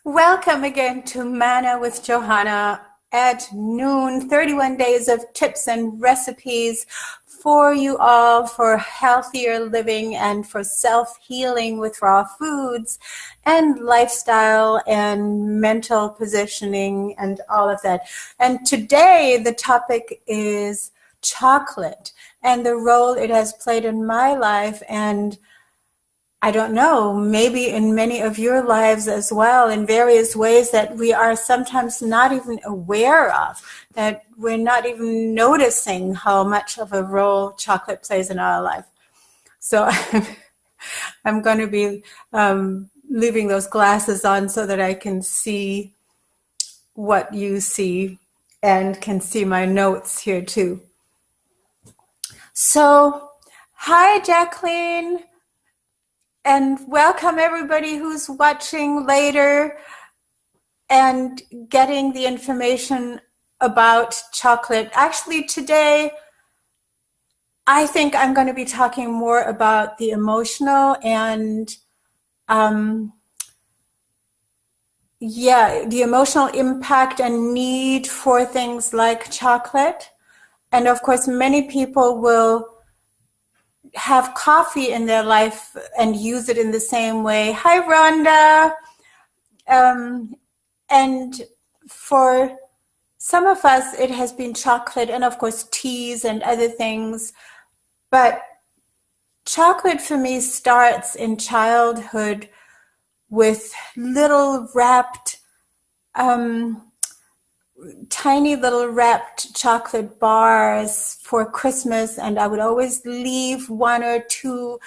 Welcome again to Manna with Johanna at noon. 31 days of tips and recipes for you all for healthier living and for self-healing with raw foods and lifestyle and mental positioning and all of that. And today the topic is chocolate and the role it has played in my life, and I don't know, maybe in many of your lives as well, in various ways that we are sometimes not even aware of, that we're not even noticing how much of a role chocolate plays in our life. So I'm going to be leaving those glasses on so that I can see what you see and can see my notes here too. So, hi, Jacqueline. And welcome everybody who's watching later and getting the information about chocolate. Actually, today, I think I'm going to be talking more about the emotional and, the emotional impact and need for things like chocolate. And of course, many people will have coffee in their life and use it in the same way. Hi, Rhonda. And for some of us, it has been chocolate and, of course, teas and other things. But chocolate for me starts in childhood with little wrapped, tiny little wrapped chocolate bars for Christmas. And I would always leave one or two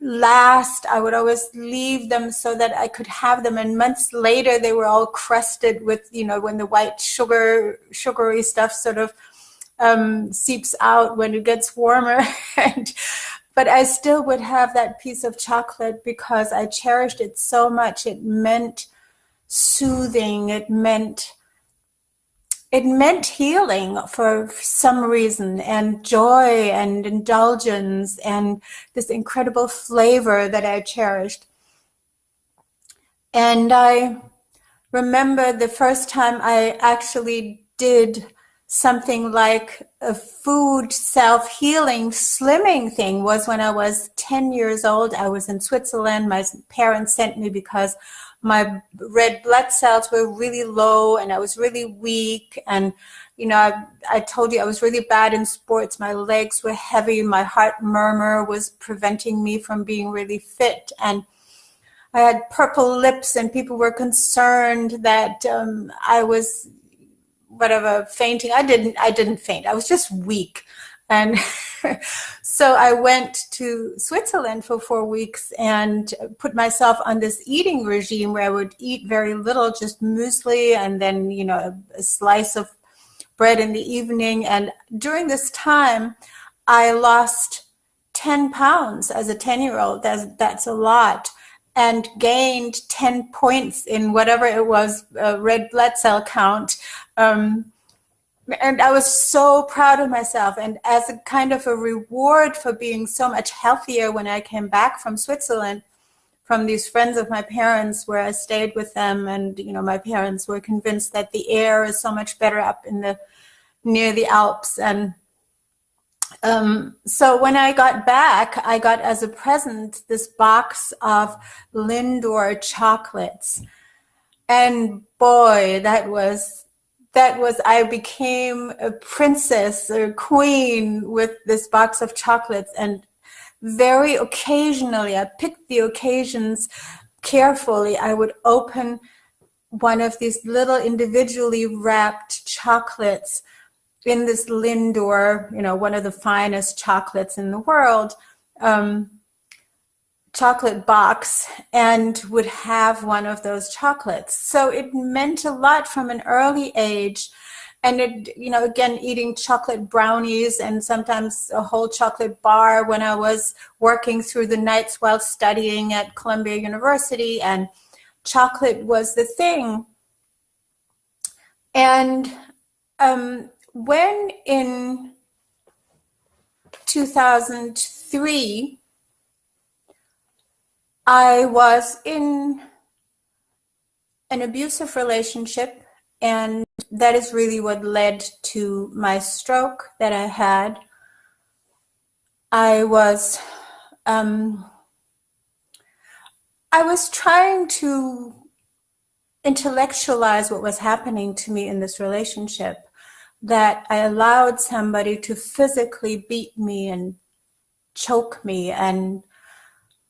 last. I would always leave them so that I could have them, and months later they were all crusted with, when the white sugary stuff sort of seeps out when it gets warmer. But I still would have that piece of chocolate because I cherished it so much. It meant soothing. It meant healing for some reason, and joy and indulgence and this incredible flavor that I cherished. And I remember the first time I actually did something like a food self-healing slimming thing was when I was 10 years old. I was in Switzerland. My parents sent me because my red blood cells were really low and I was really weak. And, I told you I was really bad in sports. My legs were heavy. My heart murmur was preventing me from being really fit. And I had purple lips, and people were concerned that I was fainting. I didn't faint. I was just weak. And so I went to Switzerland for 4 weeks and put myself on this eating regime where I would eat very little, just muesli, and then, a slice of bread in the evening. And during this time, I lost 10 pounds as a 10-year-old. That's a lot. And gained 10 points in whatever it was, red blood cell count. And I was so proud of myself. And as a kind of a reward for being so much healthier when I came back from Switzerland, from these friends of my parents where I stayed with them, and, my parents were convinced that the air is so much better up near the Alps. And so when I got back, I got as a present this box of Lindor chocolates. And boy, I became a princess or queen with this box of chocolates. And very occasionally, I picked the occasions carefully, I would open one of these little individually wrapped chocolates in this Lindor, one of the finest chocolates in the world, chocolate box, and would have one of those chocolates. So it meant a lot from an early age. And it, again, eating chocolate brownies and sometimes a whole chocolate bar when I was working through the nights while studying at Columbia University, and chocolate was the thing. And when in 2003, I was in an abusive relationship, and that is really what led to my stroke that I had. I was trying to intellectualize what was happening to me in this relationship, that I allowed somebody to physically beat me and choke me and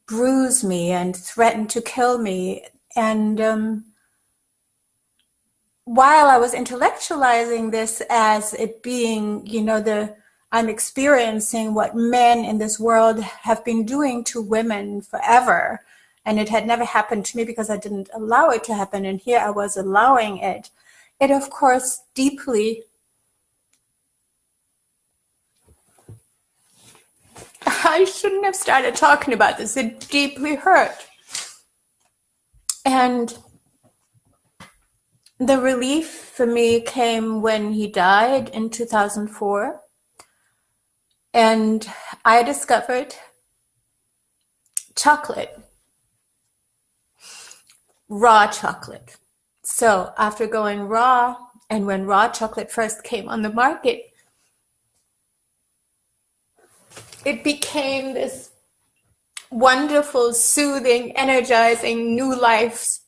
bruise me and threaten to kill me. And while I was intellectualizing this as it being, I'm experiencing what men in this world have been doing to women forever. And it had never happened to me because I didn't allow it to happen. And here I was allowing it. It, of course, deeply, I shouldn't have started talking about this. It deeply hurt. And the relief for me came when he died in 2004. And I discovered chocolate, raw chocolate. So after going raw, and when raw chocolate first came on the market, it became this wonderful, soothing, energizing new life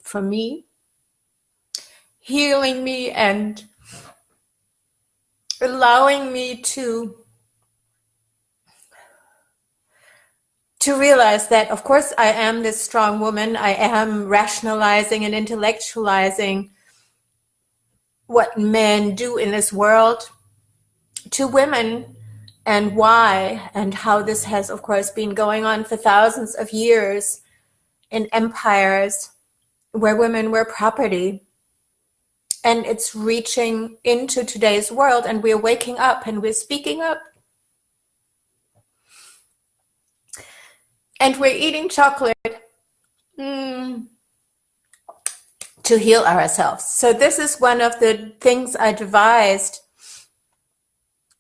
for me, healing me and allowing me to realize that, of course, I am this strong woman. I am rationalizing and intellectualizing what men do in this world to women, and why, and how this has, of course, been going on for thousands of years in empires where women were property. And it's reaching into today's world, and we're waking up and we're speaking up. And we're eating chocolate to heal ourselves. So this is one of the things I devised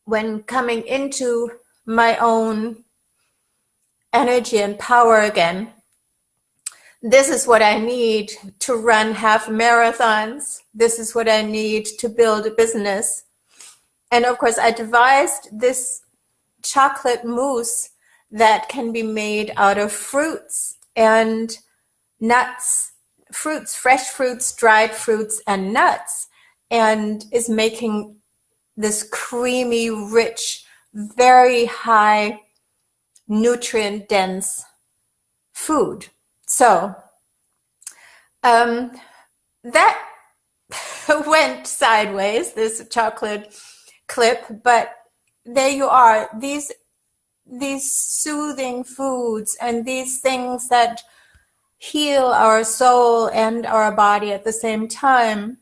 when coming into my own energy and power again. This is what I need to run half marathons. This is what I need to build a business. And of course, I devised this chocolate mousse that can be made out of fruits and nuts, fruits, fresh fruits, dried fruits, and nuts, and is making this creamy, rich, very high nutrient dense food. So that went sideways, this chocolate clip, but there you are. These soothing foods and these things that heal our soul and our body at the same time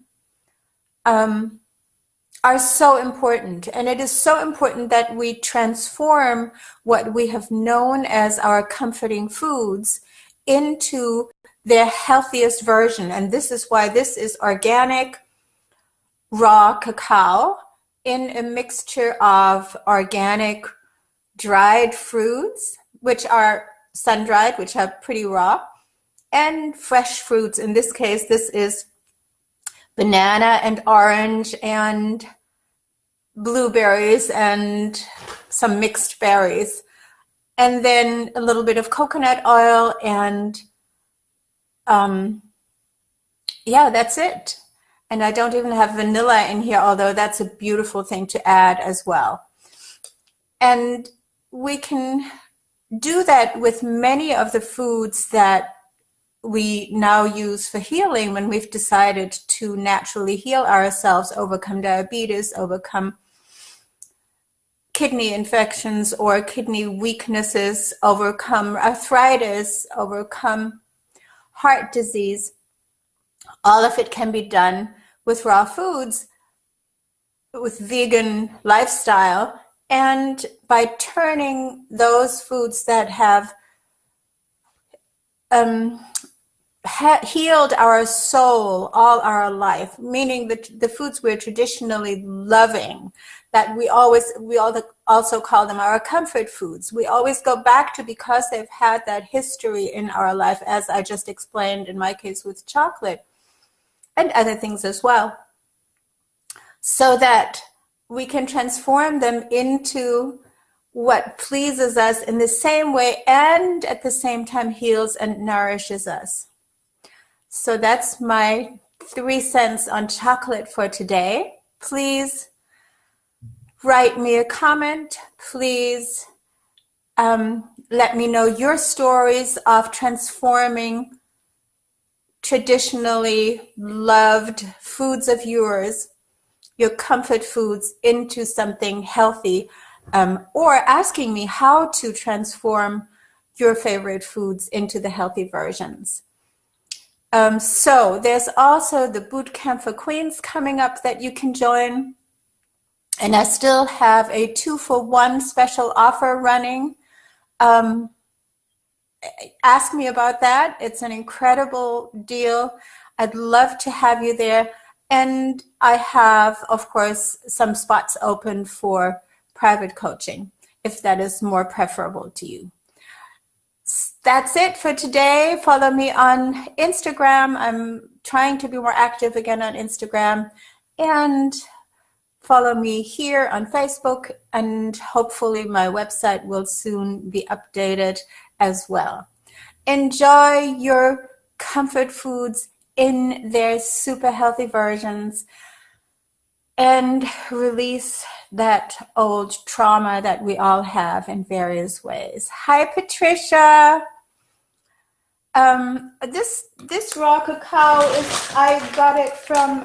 are so important. And it is so important that we transform what we have known as our comforting foods into their healthiest version. And this is why this is organic raw cacao in a mixture of organic dried fruits, which are sun-dried, which are pretty raw, and fresh fruits. In this case, this is banana and orange and blueberries and some mixed berries. And then a little bit of coconut oil and yeah, that's it. And I don't even have vanilla in here, although that's a beautiful thing to add as well. And we can do that with many of the foods that we now use for healing when we've decided to naturally heal ourselves, overcome diabetes, overcome kidney infections or kidney weaknesses, overcome arthritis, overcome heart disease. All of it can be done with raw foods, with vegan lifestyle, and by turning those foods that have healed our soul all our life, meaning that the foods we're traditionally loving, that we also call them our comfort foods. We always go back to because they've had that history in our life, as I just explained in my case with chocolate and other things as well, so that we can transform them into what pleases us in the same way and at the same time heals and nourishes us. So that's my 3 cents on chocolate for today. Please write me a comment. Please let me know your stories of transforming traditionally loved foods of yours, your comfort foods, into something healthy, or asking me how to transform your favorite foods into the healthy versions. So there's also the Boot Camp for Queens coming up that you can join. And I still have a 2-for-1 special offer running. Ask me about that. It's an incredible deal. I'd love to have you there. And I have, of course, some spots open for private coaching, if that is more preferable to you. That's it for today. Follow me on Instagram. I'm trying to be more active again on Instagram. And follow me here on Facebook. And hopefully my website will soon be updated as well. Enjoy your comfort foods in their super healthy versions, and release that old trauma that we all have in various ways. Hi, Patricia. This raw cacao I got it from,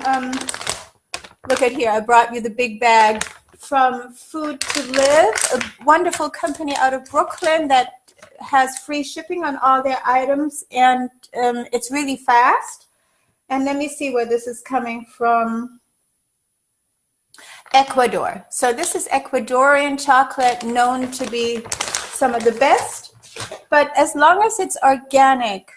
look at here, I brought you the big bag from Food to Live, a wonderful company out of Brooklyn that has free shipping on all their items, and it's really fast. And let me see where this is coming from. Ecuador. So this is Ecuadorian chocolate, known to be some of the best, but as long as it's organic,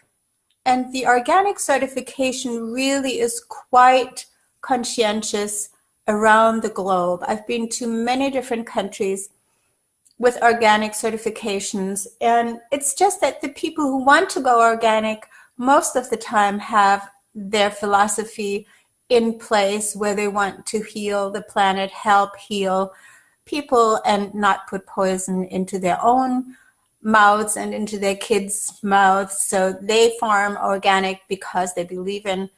and the organic certification really is quite conscientious around the globe. I've been to many different countries with organic certifications, and it's just that the people who want to go organic most of the time have their philosophy in place where they want to heal the planet, help heal people, and not put poison into their own mouths and into their kids' mouths. So they farm organic because they believe in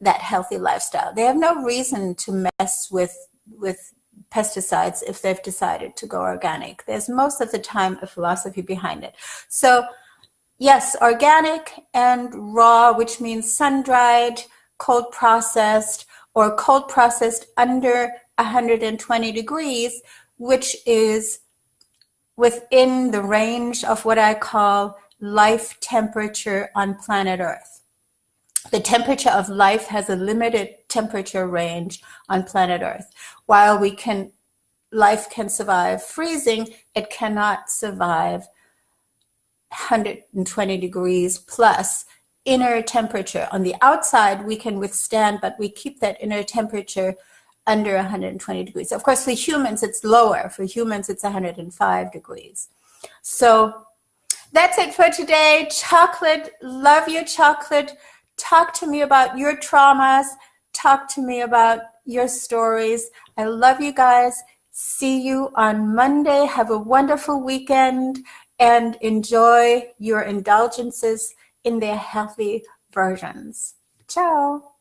that healthy lifestyle. They have no reason to mess with pesticides if they've decided to go organic. There's most of the time a philosophy behind it. So yes, organic and raw, which means sun-dried, cold processed, or cold processed under 120 degrees, which is within the range of what I call life temperature on planet Earth. The temperature of life has a limited temperature range on planet Earth. While life can survive freezing, it cannot survive 120 degrees plus inner temperature. On the outside, we can withstand, but we keep that inner temperature under 120 degrees. Of course, for humans, it's lower. For humans, it's 105 degrees. So that's it for today. Chocolate, love your chocolate. Talk to me about your traumas. Talk to me about your stories. I love you guys. See you on Monday. Have a wonderful weekend and enjoy your indulgences in their healthy versions. Ciao.